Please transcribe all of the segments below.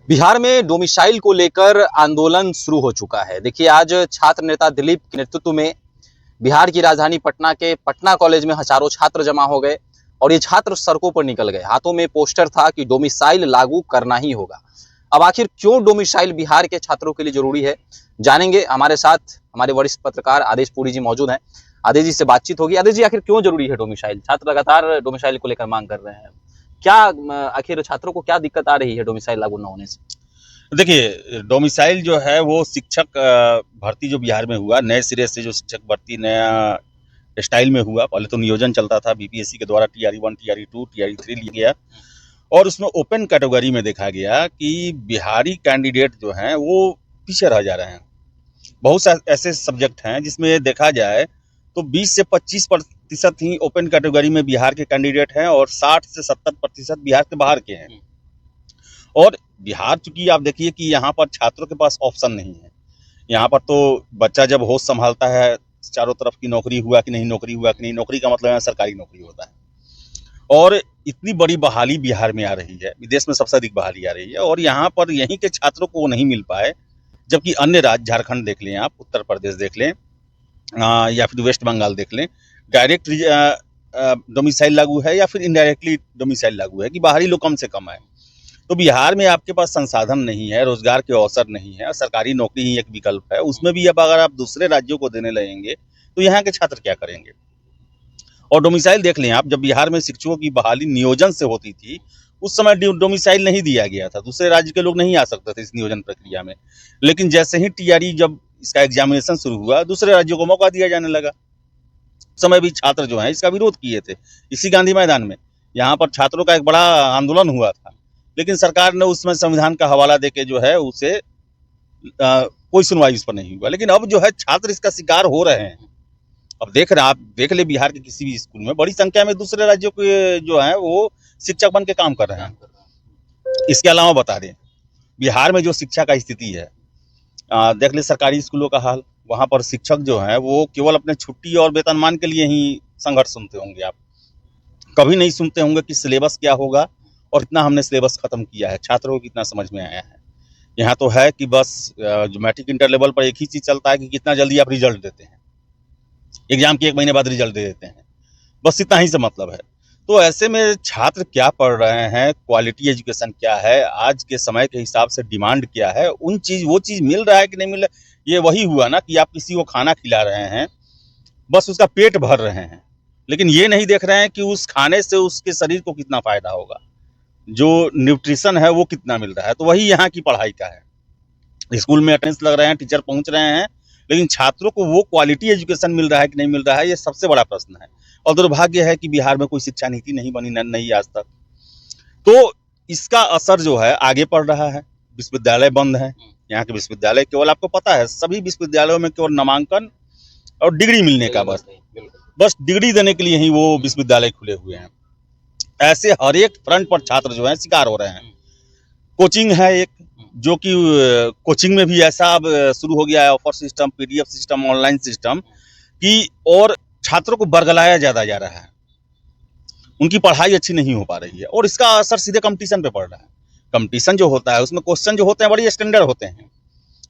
बिहार में डोमिसाइल को लेकर आंदोलन शुरू हो चुका है। देखिए, आज छात्र नेता दिलीप के नेतृत्व में बिहार की राजधानी पटना के पटना कॉलेज में हजारों छात्र जमा हो गए और ये छात्र सड़कों पर निकल गए। हाथों में पोस्टर था कि डोमिसाइल लागू करना ही होगा। अब आखिर क्यों डोमिसाइल बिहार के छात्रों के लिए जरूरी है, जानेंगे। हमारे साथ हमारे वरिष्ठ पत्रकार आदेश पुरी जी मौजूद हैं। आदेश जी से बातचीत होगी। आदेश जी, आखिर क्यों जरूरी है डोमिसाइल? छात्र लगातार डोमिसाइल को लेकर मांग कर रहे हैं। क्या आखिर छात्रों को क्या दिक्कत आ रही है डोमिसाइल लागू न होने से? देखिए, डोमिसाइल जो है वो शिक्षक भर्ती जो बिहार में हुआ, नए सिरे से जो शिक्षक भर्ती नया स्टाइल में हुआ। पहले तो नियोजन चलता था बीपीएससी के द्वारा, टीआरई 1, टीआरई 2, टीआरई 3 लिया गया और उसमें ओपन कैटेगरी में देखा गया कि बिहारी कैंडिडेट जो हैं वो पीछे रह जा रहे हैं। बहुत से ऐसे सब्जेक्ट हैं जिसमें देखा जाए तो 20 से 25% ही ओपन कैटेगरी में बिहार के कैंडिडेट हैं और 60 से 70% बिहार के बाहर के हैं। और बिहार, चूंकि आप देखिए कि यहाँ पर छात्रों के पास ऑप्शन नहीं है। यहाँ पर तो बच्चा जब होश संभालता है, चारों तरफ की नौकरी हुआ कि नहीं, नौकरी हुआ कि नहीं, नौकरी का मतलब है सरकारी नौकरी होता है। और इतनी बड़ी बहाली बिहार में आ रही है, विदेश में सबसे अधिक बहाली आ रही है और यहाँ पर यहीं के छात्रों को नहीं मिल पाए, जबकि अन्य राज्य, झारखंड देख लें आप, उत्तर प्रदेश देख लें, या फिर वेस्ट बंगाल देख लें, डायरेक्ट डोमिसाइल लागू है या फिर इनडायरेक्टली डोमिसाइल लागू है कि बाहरी लोग कम से कम आए। तो बिहार में आपके पास संसाधन नहीं है, रोजगार के अवसर नहीं है, सरकारी नौकरी ही एक विकल्प है। उसमें भी अब अगर आप दूसरे राज्यों को देने लगेंगे तो यहाँ के छात्र क्या करेंगे? और डोमिसाइल देख लें आप, जब बिहार में शिक्षकों की बहाली नियोजन से होती थी उस समय डोमिसाइल नहीं दिया गया था, दूसरे राज्य के लोग नहीं आ सकते थे इस नियोजन प्रक्रिया में। लेकिन जैसे ही टीआरई जब इसका एग्जामिनेशन शुरू हुआ, दूसरे राज्यों को मौका दिया जाने लगा। उस समय भी छात्र जो है इसका विरोध किए थे, इसी गांधी मैदान में। यहाँ पर छात्रों का एक बड़ा आंदोलन हुआ था, लेकिन सरकार ने उसमें संविधान का हवाला देके जो है उसे कोई सुनवाई उस पर नहीं हुआ। लेकिन अब जो है छात्र इसका शिकार हो रहे हैं। अब देख रहे हैं, आप देख ले बिहार के किसी भी स्कूल में बड़ी संख्या में दूसरे राज्यों के जो है वो शिक्षक बन के काम कर रहे हैं। इसके अलावा बता दें, बिहार में जो शिक्षा का स्थिति है, देख ले सरकारी स्कूलों का हाल। वहाँ पर शिक्षक जो है वो केवल अपने छुट्टी और वेतनमान के लिए ही संघर्ष सुनते होंगे आप। कभी नहीं सुनते होंगे कि सिलेबस क्या होगा और कितना हमने सिलेबस खत्म किया है, छात्रों को कितना समझ में आया है। यहाँ तो है कि बस जो मैट्रिक इंटर लेवल पर एक ही चीज़ चलता है कि कितना जल्दी आप रिजल्ट देते हैं, एग्जाम के 1 महीने बाद रिजल्ट दे देते हैं, बस इतना ही से मतलब है। तो ऐसे में छात्र क्या पढ़ रहे हैं, क्वालिटी एजुकेशन क्या है, आज के समय के हिसाब से डिमांड क्या है, वो चीज़ मिल रहा है कि नहीं मिल रहा है। ये वही हुआ ना कि आप किसी को खाना खिला रहे हैं, बस उसका पेट भर रहे हैं, लेकिन ये नहीं देख रहे हैं कि उस खाने से उसके शरीर को कितना फायदा होगा, जो न्यूट्रिशन है वो कितना मिल रहा है। तो वही यहाँ की पढ़ाई का है। स्कूल में अटेंडेंस लग रहे हैं, टीचर पहुंच रहे हैं, लेकिन छात्रों को वो क्वालिटी एजुकेशन मिल रहा है कि नहीं मिल रहा है, ये सबसे बड़ा प्रश्न है। और दुर्भाग्य है कि बिहार में कोई शिक्षा नीति नहीं बनी, नहीं आज तक। तो इसका असर जो है आगे पड़ रहा है। विश्वविद्यालय बंद है। यहाँ के विश्वविद्यालय केवल, आपको पता है, सभी विश्वविद्यालयों में केवल नामांकन और डिग्री मिलने का, बस डिग्री देने के लिए ही वो विश्वविद्यालय खुले हुए हैं। ऐसे हर एक फ्रंट पर छात्र जो है शिकार हो रहे हैं। कोचिंग है एक, जो कि कोचिंग में भी ऐसा अब शुरू हो गया है, offer system, PDF system, online system, कि और छात्रों को बरगलाया ज़्यादा जा रहा है, उनकी पढ़ाई अच्छी नहीं हो पा रही है और इसका असर सीधे कंपटीशन पे पड़ रहा है। कंपटीशन जो होता है उसमें क्वेश्चन जो होते हैं बड़ी स्टैंडर्ड होते हैं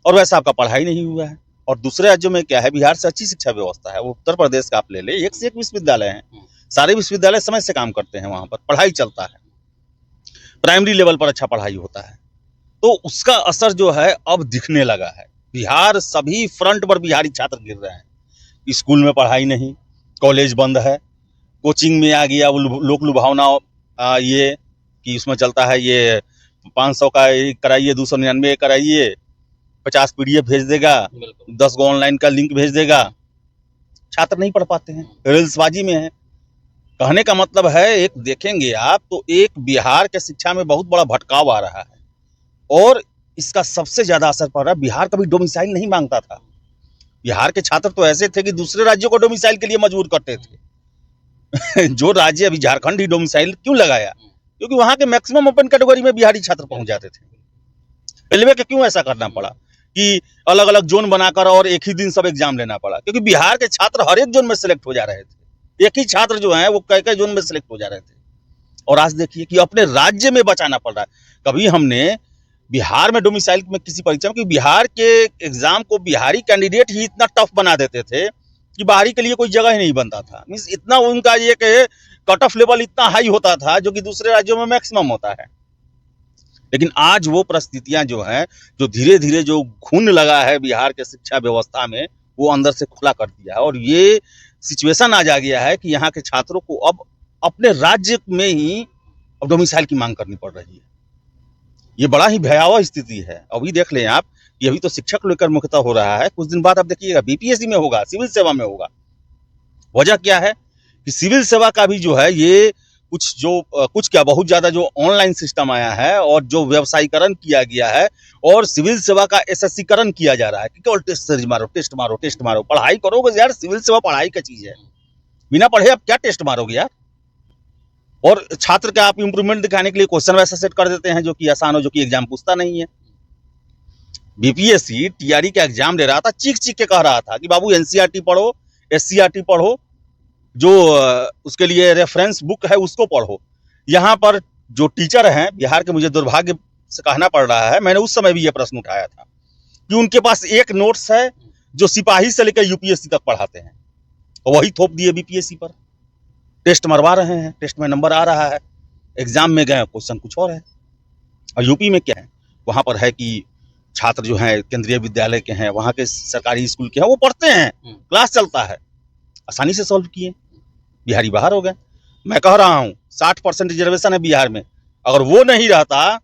और वैसा आपका पढ़ाई नहीं हुआ है। और दूसरे राज्यों में क्या है, बिहार से अच्छी शिक्षा व्यवस्था है, वो उत्तर प्रदेश का आप ले ले, एक से एक विश्वविद्यालय है, सारे विश्वविद्यालय समय से काम करते हैं, वहाँ पर पढ़ाई चलता है, प्राइमरी लेवल पर अच्छा पढ़ाई होता है। तो उसका असर जो है अब दिखने लगा है। बिहार, सभी फ्रंट पर बिहारी छात्र गिर रहे हैं। स्कूल में पढ़ाई नहीं, कॉलेज बंद है, कोचिंग में आ गया वो लोक लुभावना, ये कि उसमें चलता है ये 500 का कराइए, 299 कराइए, 50 पीडीएफ भेज देगा, 10 गो ऑनलाइन का लिंक भेज देगा। छात्र नहीं पढ़ पाते हैं, रील्सबाजी में है। कहने का मतलब है, एक देखेंगे आप तो एक बिहार के शिक्षा में बहुत बड़ा भटकाव आ रहा है और इसका सबसे ज्यादा असर पड़ रहा है। बिहार कभी डोमिसाइल नहीं मांगता था। बिहार के छात्र तो ऐसे थे कि दूसरे राज्यों को डोमिसाइल के लिए मजबूर करते थे। जो राज्य, अभी झारखंड ही डोमिसाइल क्यों लगाया? क्योंकि वहां के मैक्सिमम ओपन कैटेगरी में बिहारी छात्र पहुंच जाते थे। रेलवे के क्यों ऐसा करना पड़ा कि अलग अलग जोन बनाकर और एक ही दिन सब एग्जाम लेना पड़ा? क्योंकि बिहार के छात्र हर एक जोन में सिलेक्ट हो जा रहे थे। एक ही छात्र जो है वो कई कई जोन में सिलेक्ट हो जा रहे थे। और आज देखिए कि अपने राज्य में बचाना पड़ रहा है। कभी हमने बिहार में डोमिसाइल में किसी परीक्षा में, क्योंकि बिहार के एग्जाम को बिहारी कैंडिडेट ही इतना टफ बना देते थे कि बाहरी के लिए कोई जगह ही नहीं बनता था। मीन्स इतना उनका ये कट ऑफ लेवल इतना हाई होता था जो कि दूसरे राज्यों में मैक्सिमम होता है। लेकिन आज वो परिस्थितियां जो हैं, जो धीरे धीरे जो खून लगा है बिहार के शिक्षा व्यवस्था में, वो अंदर से खुला कर दिया है। और ये सिचुएशन आज आ गया है कि यहाँ के छात्रों को अब अपने राज्य में ही अब डोमिसाइल की मांग करनी पड़ रही है। ये बड़ा ही भयावह स्थिति है। अभी देख लें आप, ये अभी तो शिक्षक को लेकर मुख्यतः हो रहा है, कुछ दिन बाद आप देखिएगा बीपीएससी में होगा, सिविल सेवा में होगा। वजह क्या है कि सिविल सेवा का भी जो है ये कुछ क्या बहुत ज्यादा जो ऑनलाइन सिस्टम आया है और जो व्यवसायीकरण किया गया है, और सिविल सेवा का एसएससीकरण किया जा रहा है कि केवल टेस्ट मारो टेस्ट मारो टेस्ट मारो। पढ़ाई करोगे यार, सिविल सेवा पढ़ाई का चीज है, बिना पढ़े आप क्या टेस्ट मारोगे यार। और छात्र का आप इंप्रूवमेंट दिखाने के लिए क्वेश्चन वैसा सेट कर देते हैं जो कि आसान हो, जो कि एग्जाम पूछता नहीं है। बीपीएससी टीआरई का एग्जाम दे रहा था, चीख चीख के कह रहा था कि बाबू एनसीईआरटी पढ़ो, एससीईआरटी पढ़ो, जो उसके लिए रेफरेंस बुक है उसको पढ़ो। यहाँ पर जो टीचर हैं बिहार के, मुझे दुर्भाग्य से कहना पड़ रहा है, मैंने उस समय भी ये प्रश्न उठाया था कि उनके पास एक नोट्स है जो सिपाही से लेकर यूपीएससी तक पढ़ाते हैं, और वही थोप दिए बीपीएससी पर। टेस्ट मरवा रहे हैं, टेस्ट में नंबर आ रहा है, एग्जाम में गए क्वेश्चन कुछ और है। और यूपी में क्या है, वहां पर है कि छात्र जो हैं केंद्रीय विद्यालय के हैं, वहां के सरकारी स्कूल के हैं, वो पढ़ते हैं, क्लास चलता है, आसानी से सॉल्व किए। बिहारी बाहर हो गए। मैं कह रहा हूं 60% रिजर्वेशन है बिहार में, अगर वो नहीं रहता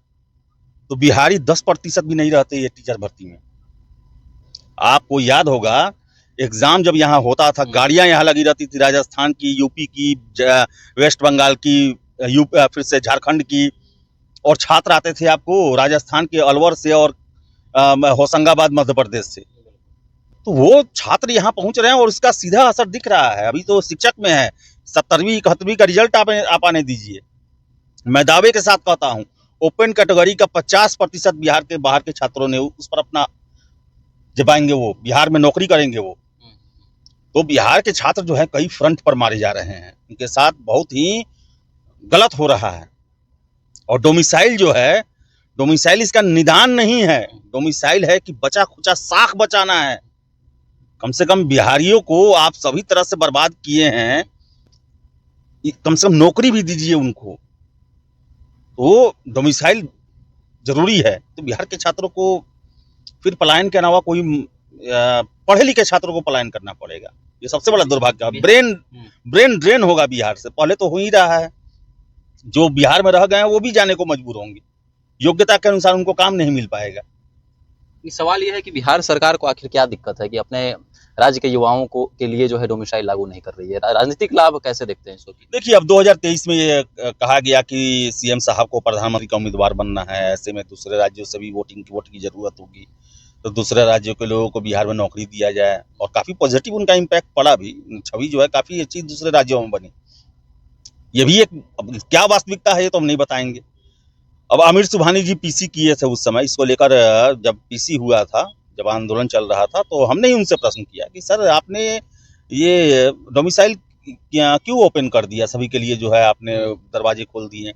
तो बिहारी 10% भी नहीं रहते ये टीचर भर्ती में। आपको याद होगा एग्जाम जब यहाँ होता था, गाड़ियां यहाँ लगी रहती थी, राजस्थान की, यूपी की, वेस्ट बंगाल की, फिर से झारखंड की, और छात्र आते थे आपको राजस्थान के अलवर से और होशंगाबाद मध्य प्रदेश से। तो वो छात्र यहाँ पहुंच रहे हैं और उसका सीधा असर दिख रहा है। अभी तो शिक्षक में है, 70वीं 71वीं का रिजल्ट आप आने दीजिए। मैं दावे के साथ कहता हूँ ओपन कैटेगरी का 50% बिहार के बाहर के छात्रों ने उस पर अपना जमाएंगे, वो बिहार में नौकरी करेंगे वो। तो बिहार के छात्र जो है कई फ्रंट पर मारे जा रहे हैं, उनके साथ बहुत ही गलत हो रहा है। और डोमिसाइल जो है, डोमिसाइल इसका निदान नहीं है, डोमिसाइल है कि बचा खुचा साख बचाना है। कम से कम बिहारियों को आप सभी तरह से बर्बाद किए हैं, कम से कम नौकरी भी दीजिए उनको। तो डोमिसाइल जरूरी है। तो बिहार के छात्रों को फिर पलायन के अलावा कोई पढ़े लिखे छात्रों को पलायन करना पड़ेगा। ये सबसे बड़ा दुर्भाग्य है। ब्रेन ड्रेन होगा बिहार से, पहले तो हो ही रहा है। जो बिहार में रह गए हैं वो भी जाने को मजबूर होंगे, योग्यता के अनुसार उनको काम नहीं मिल पाएगा। सवाल ये है कि बिहार सरकार को आखिर क्या दिक्कत है कि अपने राज्य के युवाओं को के लिए जो है डोमिसाइल लागू नहीं कर रही है? राजनीतिक लाभ कैसे देखते हैं इसको? देखिए, अब 2023 में ये कहा गया कि सीएम साहब को प्रधानमंत्री का उम्मीदवार बनना है, ऐसे में दूसरे राज्यों से भी वोट की जरूरत होगी, तो दूसरे राज्यों के लोगों को बिहार में नौकरी दिया जाए। और काफी पॉजिटिव उनका इम्पैक्ट पड़ा भी, छवि जो है काफी अच्छी दूसरे राज्यों में बनी। ये भी एक, अब क्या वास्तविकता है ये तो हम नहीं बताएंगे। अब आमिर सुबहानी जी पीसी किए थे उस समय, इसको लेकर जब पीसी हुआ था, जब आंदोलन चल रहा था, तो हमने ही उनसे प्रश्न किया कि सर आपने ये डोमिसाइल क्यों ओपन कर दिया, सभी के लिए जो है आपने दरवाजे खोल दिए।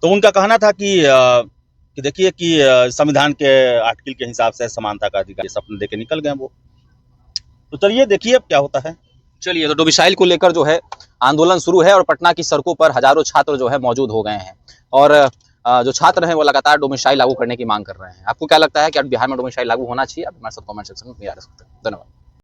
तो उनका कहना था कि देखिए कि संविधान के आर्टिकल के हिसाब से समानता का अधिकार, सपने देके निकल गए वो। तो चलिए देखिए अब क्या होता है। चलिए, तो डोमिसाइल को लेकर जो है आंदोलन शुरू है और पटना की सड़कों पर हजारों छात्र जो है मौजूद हो गए हैं, और जो छात्र हैं वो लगातार डोमिसाइल लागू करने की मांग कर रहे हैं। आपको क्या लगता है कि बिहार में डोमिसाइल लागू होना चाहिए? आप हमारे साथ कमेंट सेक्शन में रख सकते हैं। धन्यवाद।